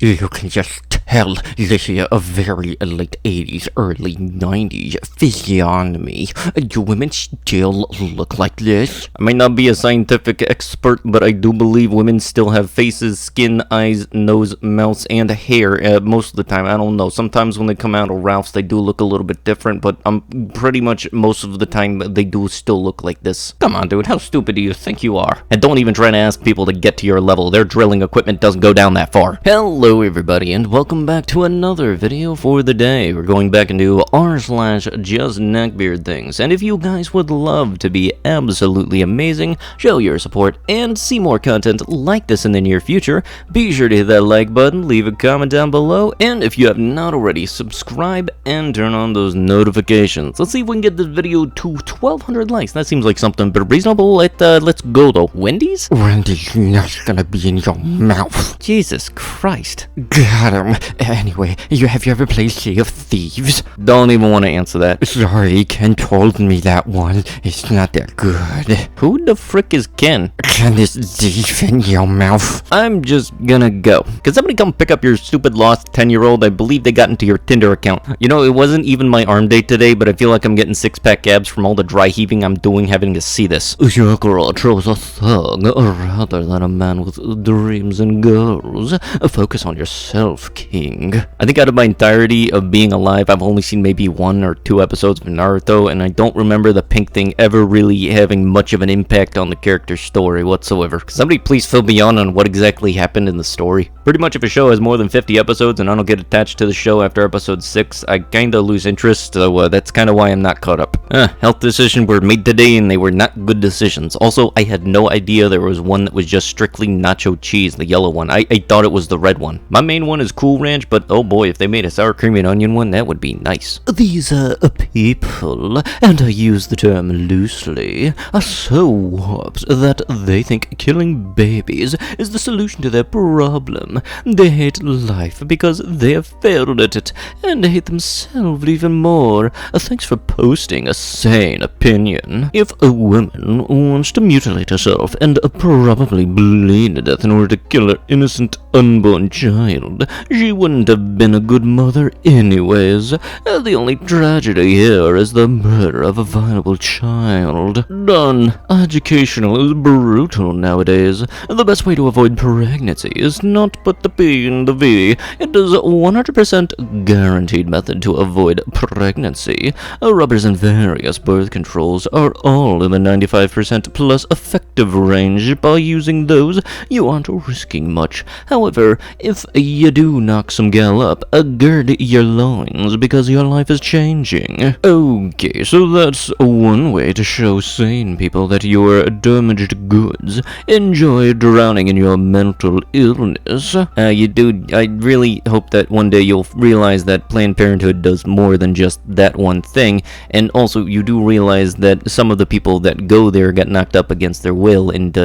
You can just tell this is a very late 80s, early 90s physiognomy. Do women still look like this? I might not be a scientific expert, but I do believe women still have faces, skin, eyes, nose, mouths, and hair most of the time. I don't know. Sometimes when they come out of Ralph's, they do look a little bit different, but pretty much most of the time they do still look like this. Come on, dude. How stupid do you think you are? And don't even try to ask people to get to your level. Their drilling equipment doesn't go down that far. Hello, everybody, and welcome back to another video for the day. We're going back into r/justneckbeardthings, and if you guys would love to be absolutely amazing, show your support, and see more content like this in the near future, be sure to hit that like button, leave a comment down below, and if you have not already, subscribe and turn on those notifications. Let's see if we can get this video to 1,200 likes. That seems like something but reasonable. Let's go though. Wendy's? Wendy's not gonna be in your mouth. Jesus Christ. Got him. Anyway, have you ever played Sea of Thieves? Don't even want to answer that. Sorry, Ken told me that one. It's not that good. Who the frick is Ken? Ken is deep in your mouth. I'm just gonna go. Could somebody come pick up your stupid lost 10-year-old? I believe they got into your Tinder account. You know, it wasn't even my arm day today, but I feel like I'm getting six-pack abs from all the dry heaving I'm doing having to see this. Your girl chose a thug rather than a man with dreams and goals. Focus on yourself, King. I think out of my entirety of being alive, I've only seen maybe 1 or 2 episodes of Naruto, and I don't remember the pink thing ever really having much of an impact on the character's story whatsoever. Could somebody please fill me on what exactly happened in the story? Pretty much if a show has more than 50 episodes and I don't get attached to the show after episode 6, I kinda lose interest, so that's kinda why I'm not caught up. Health decisions were made today and they were not good decisions. Also, I had no idea there was one that was just strictly nacho cheese, the yellow one. I thought it was the red one. My main one is Cool Ranch, but oh boy, if they made a sour cream and onion one, that would be nice. These people, and I use the term loosely, are so warped that they think killing babies is the solution to their problem. They hate life because they have failed at it, and hate themselves even more. Thanks for posting a sane opinion. If a woman wants to mutilate herself and probably bleed to death in order to kill her innocent unborn child, she wouldn't have been a good mother anyways. The only tragedy here is the murder of a viable child. Done. Educational is brutal nowadays. The best way to avoid pregnancy is not put the P in the V. It is 100% guaranteed method to avoid pregnancy. Rubbers and various birth controls are all in the 95% plus effective range. By using those, you aren't risking much. However, if you do knock some gal up, gird your loins because your life is changing. Okay, so that's one way to show sane people that you're damaged goods. Enjoy drowning in your mental illness. You do. I really hope that one day you'll realize that Planned Parenthood does more than just that one thing, and also you do realize that some of the people that go there got knocked up against their will, and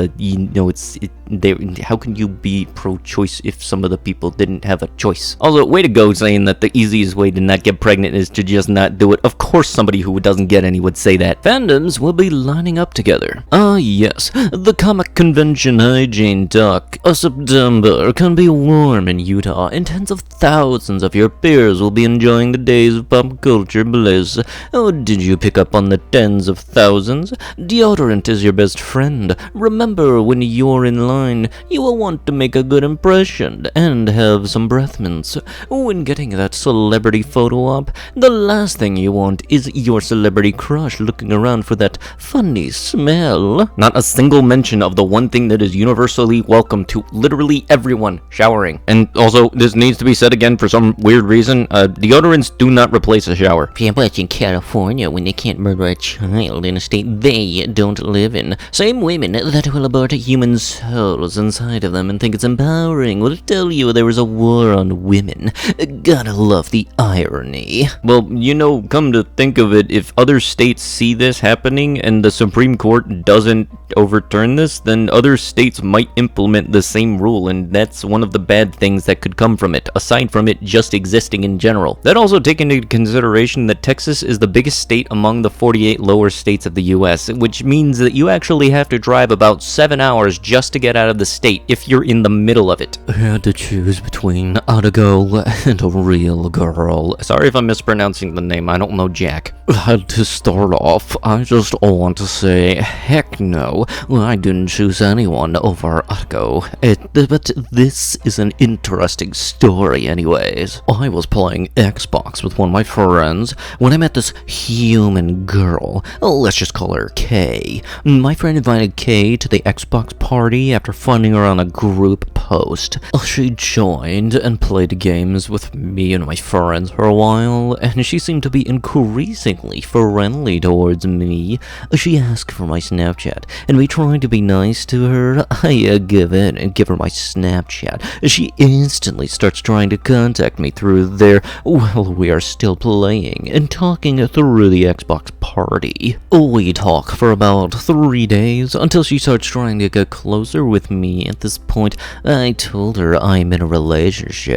how can you be pro-choice if some of the people didn't have a choice? Also, way to go saying that the easiest way to not get pregnant is to just not do it. Of course somebody who doesn't get any would say that. Fandoms will be lining up together. Yes, the comic convention Hygiene Doc. September can be warm in Utah, and tens of thousands of your peers will be enjoying the days of pop culture bliss. Oh, did you pick up on the tens of thousands? Deodorant is your best friend. Remember, when you're in line, you will want to make a good impression and have some breath mints. When getting that celebrity photo op, the last thing you want is your celebrity crush looking around for that funny smell. Not a single mention of the one thing that is universally welcome to literally everyone: showering. And also, this needs to be said again for some weird reason, deodorants do not replace a shower. Yeah, but in California, when they can't murder a child in a state they don't live in, same women that will abort human souls inside of them and think it's empowering will tell you there was a war on women. Gotta love the irony. Well, you know, come to think of it, if other states see this happening and the Supreme Court doesn't overturn this, then other states might implement the same rule, and that's one of the bad things that could come from it, aside from it just existing in general. That also take into consideration that Texas is the biggest state among the 48 lower states of the US, which means that you actually have to drive about 7 hours just to get out of the state if you're in the middle of it. I had to choose between Atago and a real girl. Sorry if I'm mispronouncing the name, I don't know Jack. To start off, I just want to say, heck no, I didn't choose anyone over Atago. But this is an interesting story anyways. I was playing Xbox with one of my friends when I met this human girl. Let's just call her Kay. My friend invited Kay to the Xbox party after finding her on a group post. She joined and played games with me and my friends for a while, and she seemed to be increasingly friendly towards me. She asked for my Snapchat, and we tried to be nice to her. I give in and give her my Snapchat. She instantly starts trying to contact me through there while we are still playing and talking through the Xbox party. We talk for about 3 days until she starts trying to get closer with me. At this point, I told her I'm in a relationship.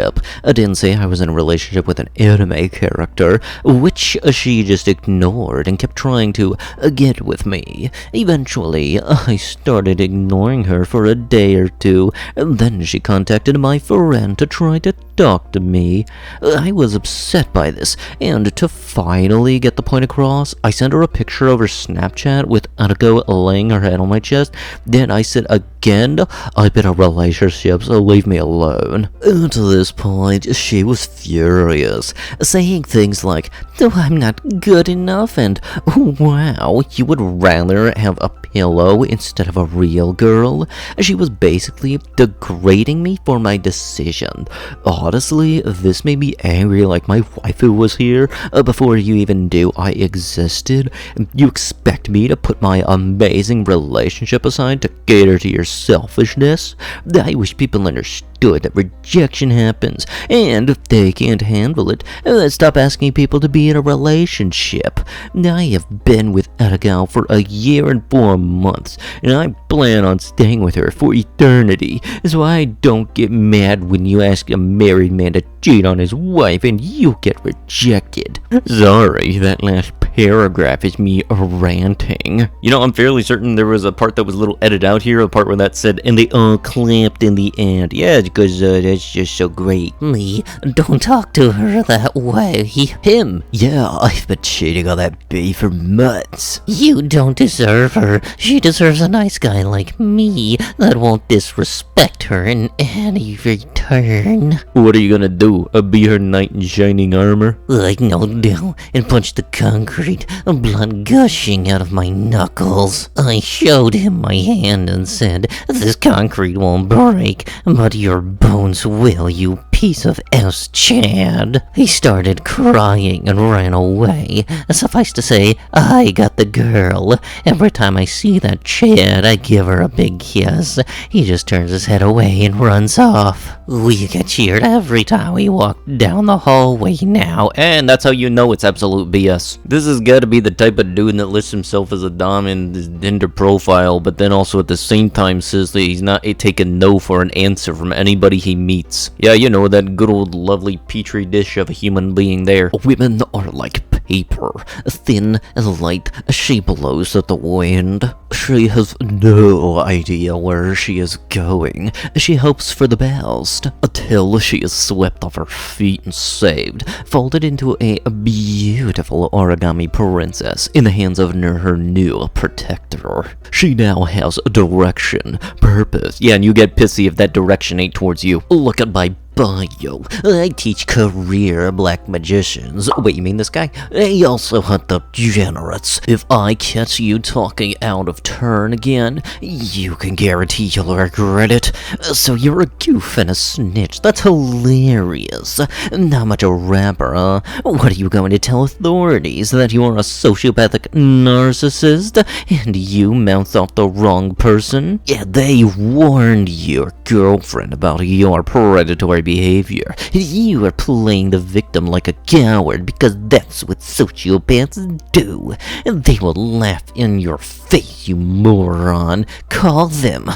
I didn't say I was in a relationship with an anime character, which she just ignored and kept trying to get with me. Eventually, I started ignoring her for a day or two, and then she contacted my friend to try to talk to me. I was upset by this, and to finally get the point across, I sent her a picture over Snapchat with Atago laying her head on my chest. Then I said again, I've been in a relationship, so leave me alone. And to this point, she was furious, saying things like, "Oh, I'm not good enough," and "Wow, you would rather have a pillow instead of a real girl." She was basically degrading me for my decision. Honestly, this made me angry like my waifu was here before you even knew I existed. You expect me to put my amazing relationship aside to cater to your selfishness? I wish people understood that rejection happens, and if they can't handle it, stop asking people to be in a relationship. I have been with Atago for a year and 4 months, and I plan on staying with her for eternity, so I don't get mad when you ask a married man to cheat on his wife and you get rejected. Sorry, that last paragraph is me ranting. You know, I'm fairly certain there was a part that was a little edited out here, a part where that said, "and they all clapped in the end." Yeah, because that's just so great. Me, don't talk to her that way. Him. Yeah, I've been cheating on that bee for months. You don't deserve her. She deserves a nice guy like me that won't disrespect her in any return. What are you gonna do? Be her knight in shining armor? I knelt down and punched the concrete, blood gushing out of my knuckles. I showed him my hand and said, "This concrete won't break, but your bones will, you piece of ass Chad." He started crying and ran away. Suffice to say, I got the girl. Every time I see that Chad, I give her a big kiss. He just turns his head away and runs off. We get cheered every time we walk down the hallway now. And that's how you know it's absolute BS. This has got to be the type of dude that lists himself as a dom in his Tinder profile, but then also at the same time says that he's not taking no for an answer from anybody he meets. Yeah, you know, that good old lovely petri dish of a human being there. Women are like paper, thin and light. She blows at the wind. She has no idea where she is going. She hopes for the best until she is swept off her feet and saved, folded into a beautiful origami princess in the hands of her new protector. She now has direction, purpose. Yeah, and you get pissy if that direction ain't towards you. Look at my bio. I teach career black magicians. Wait, you mean this guy? I also hunt the degenerates. If I catch you talking out of turn again, you can guarantee you'll regret it. So you're a goof and a snitch. That's hilarious. Not much a rapper, huh? What are you going to tell authorities? That you are a sociopathic narcissist and you mouth off the wrong person? Yeah, they warned your girlfriend about your predatory behavior. You are playing the victim like a coward because that's what sociopaths do. They will laugh in your face, you moron. Call them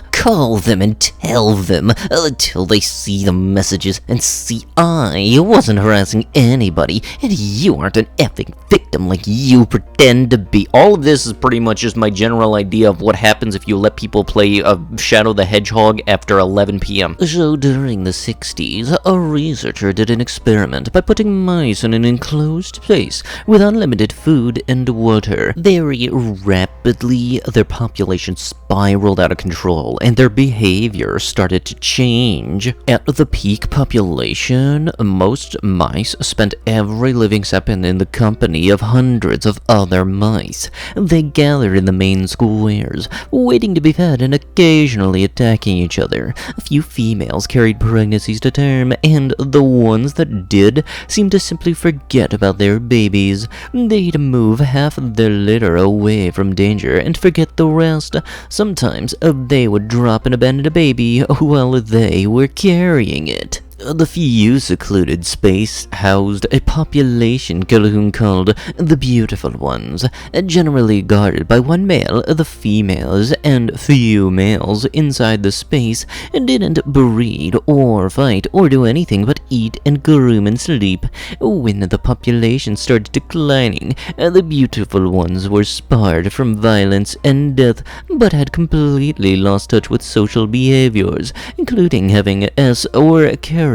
and tell them until they see the messages and see I wasn't harassing anybody and you aren't an effing victim like you pretend to be. All of this is pretty much just my general idea of what happens if you let people play Shadow the Hedgehog after 11 p.m. So during the 60s, 1980s, a researcher did an experiment by putting mice in an enclosed space with unlimited food and water. Very rapidly, their population spiraled out of control, and their behavior started to change. At the peak population, most mice spent every living second in the company of hundreds of other mice. They gathered in the main squares, waiting to be fed and occasionally attacking each other. A few females carried pregnancies to term, and the ones that did seemed to simply forget about their babies. They'd move half of their litter away from danger and forget the rest. Sometimes they would drop and abandon a baby while they were carrying it. The few secluded space housed a population cocoon called the Beautiful Ones, generally guarded by one male. The females and few males inside the space didn't breed or fight or do anything but eat and groom and sleep. When the population started declining, the Beautiful Ones were sparred from violence and death, but had completely lost touch with social behaviors, including having sex or carrying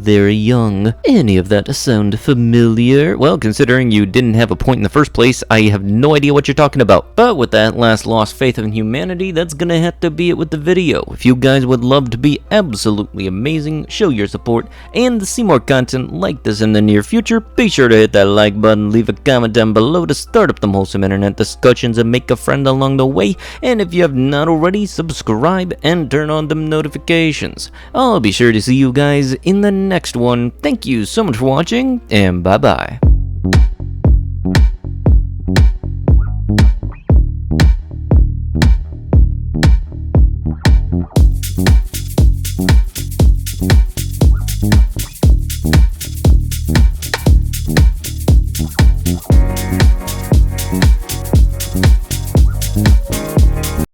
their young. Any of that sound familiar? Well, considering you didn't have a point in the first place, I have no idea what you're talking about. But with that last lost faith in humanity, that's gonna have to be it with the video. If you guys would love to be absolutely amazing, show your support, and see more content like this in the near future, be sure to hit that like button, leave a comment down below to start up them wholesome internet discussions and make a friend along the way, and if you have not already, subscribe and turn on them notifications. I'll be sure to see you guys in the next one. Thank you so much for watching, and bye-bye.